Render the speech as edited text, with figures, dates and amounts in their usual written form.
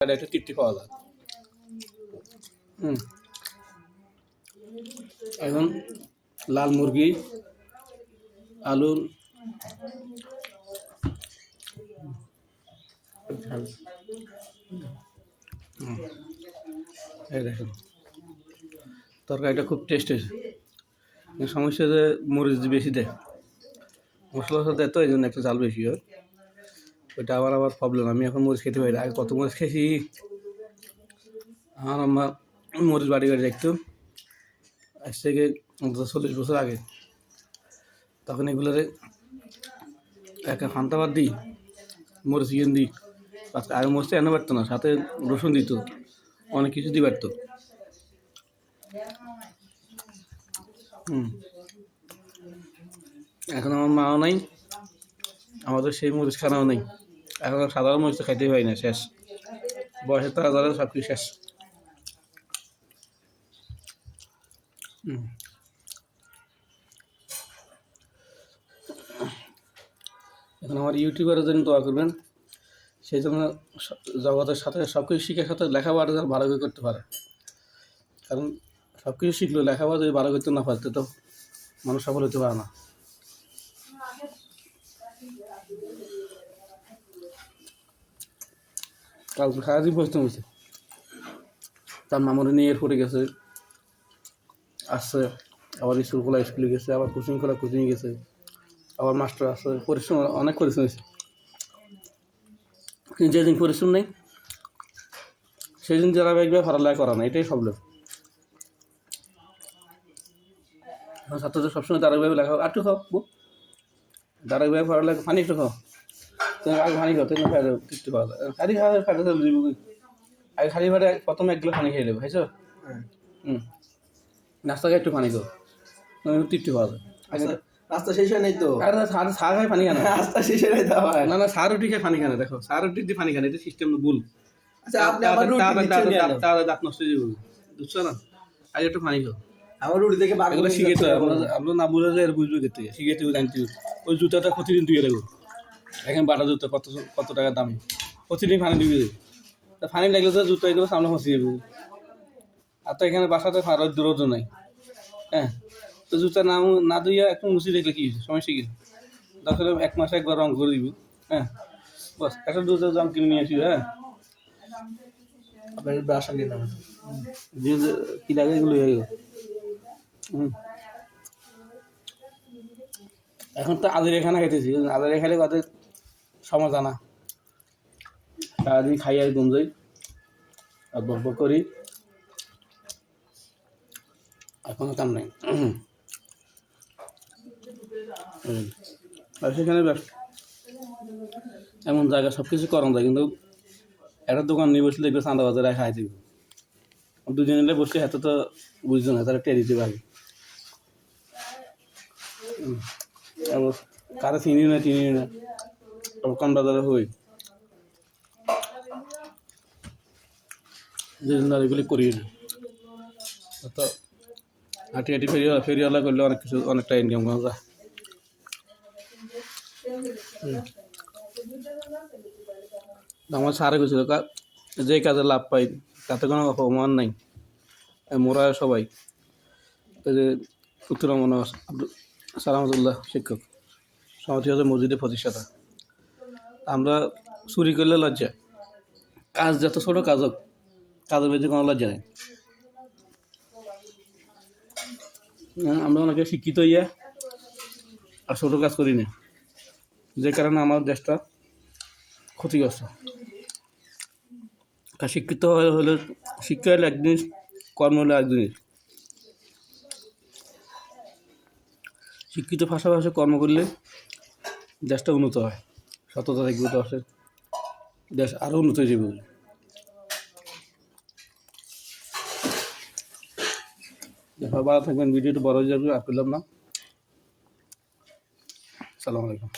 একটা তৃপ্তি পাওয়া যায়। এখন লাল মুরগি, আলুর এই দেখেন তরকারিটা খুব টেস্ট হয়েছে। সমস্যা যে মরিচ বেশি দেয়, মশলা দেয়, তো এই জন্য একটা জাল বেশি হয়। ওইটা আবার প্রবলেম। আমি এখন মরিচ খেতে পারি না। আগে কত মরিচ খেয়েছি। আমার আম্মা মরিচ বাড়ি দেখতো, আজ থেকে 40 বছর আগে। তখন এগুলোরে একটা ফান্তাবাদ দিই, মরিচ ইয়েন দিই। আগে মরিচটা এনে পারতো না, সাথে রসুন দিত, অনেক কিছু দিয়ে পারতো। এখন আমার মাও নাই, আমাদের সেই মরিচ খানাও নেই। এখন সাধারণ মরিচ খাইতেই হয় না, শেষ। বয়সের তারা যারা সব কিছু শেষ। এখন আমার ইউটিউবারের জন্য দোয়া করবেন, সেই জন্য জগতের সাথে সব কিছু শিখার সাথে লেখাপড়া যেন ভালো করে করতে পারে। কারণ সব কিছু শিখলো, লেখাপড়া যদি ভালো করতে না পারতে তো মানুষ সফল হতে পারে না। কালকে সারাদিন পরিশ্রম হয়েছে। তার মামুরে নিয়ে এয়ারপোর্টে গেছে, আসছে, আবার স্কুলে গেছে, আবার কোচিংয়ে গেছে, আবার মাস্টার আসছে। পরিশ্রম, অনেক পরিশ্রম হয়েছে। কিন্তু যেদিন পরিশ্রম নেই সেই দিন যারা একবার পড়ালেখা করা না, এটাই সব লোক। ছাত্রদের সবসময় ধারাবাহিকভাবে লেখা আর একটু খাও, ধারাবাহিকভাবে পড়ালেখা, পানি একটু খাও। আগে পানি খাও, তুমি তৃপ্তি পাওয়া যায়। খালি খাওয়া ফাটা দিব, আগে খালি ভাড়ে প্রথমে 1 গ্লাস পানি খেয়ে নেবে, খাইছো? নাস্তাকে একটু পানি খাও, তৃপ্তি পাওয়া যায়। রাস্তা শেষ হয় নাই তো। চা খাই পানি খানা, রাস্তা শেষ হয় নাই তো। না চা রুটি খাই পানি খানা। দেখো চা রুটি দিয়ে পানি খানা, এটা সিস্টেম ভুল। আচ্ছা, আপনি আবার দাঁত নষ্ট হয়ে যাবে, বুঝছো না? আগে একটু পানি খাও। আমার রুটি থেকে এগুলো শিখেতে হয়। আমরা না বুঝে যে বুঝবে ক্ষেত্রে শিখেতে জানতে। ওই জুতাটা প্রতিদিন ধুয়ে রাখবো। এখন বাটা জুতা কত টাকা দামি, প্রতিদিন পানি দিবি। তা পানি লাগলে তো জুতা এগুলো সামনে ফসিয়ে যাবে। আর তো এখানে বাসাতে রোদও নাই, হ্যাঁ। তো জুতা না ধুইয়া একটু মুছি দেখলে কি সমস্যা কি? দরকার 1 মাসে একবার রং করে দিবি, হ্যাঁ। বাস একটা জুতা রং কিনে নিয়ে আসবি, হ্যাঁ। আপনার ব্রাশ আগে না কি লাগে এগুলো এখন তো আদের এখানে খাইতেছি, আদের এখানে কত সমাধান। সারাদিন খাই আর ঘুম যাই আর বক করি, আর কোনো কাম নাই। আর সেখানে এমন জায়গা সব কিছু করানো যায়, কিন্তু একটা দোকান নিয়ে বসলে দেখবে চাঁদা বাজারে খাই দিবে। দুজন মিলে বসলে এত তো বুঝতো না, তারা টেরি দিবে আগে। কারো চিনি না কোন বাজারে হই, যে জন্য এগুলি করি না। তো হাঁটি ফেরিওয়ালা করলে অনেকটা ইনকাম করা যায়। আমার সারে গেছিল, যে কাজে লাভ পাই তাতে কোনো অপমান নাই। মোরা সবাই যে উত্তর মনোজ সালামতুল্লাহ শিক্ষক, সমাধি হচ্ছে মসজিদের প্রতিষ্ঠাতা। আমরা চুরি করলে লজ্জা, কাজ যত ছোটো কাজ হোক, কাজের বেশি কোনো লজ্জা নেই। আমরা অনেকে শিক্ষিত হইয়া আর ছোটো কাজ করি না, যে কারণে আমার দেশটা ক্ষতিগ্রস্ত। শিক্ষিত হলে শিক্ষা হলে এক জিনিস, কর্ম হলে এক জিনিস। শিক্ষিত পাশাপাশি কর্ম করলে দেশটা উন্নত হয়, সততা থাকবে, দেশ আরও উন্নত হয়ে যাবে। ভালো থাকবেন, ভিডিওটা বড় হয়ে যাবে আর করলাম না। আসসালামু আলাইকুম।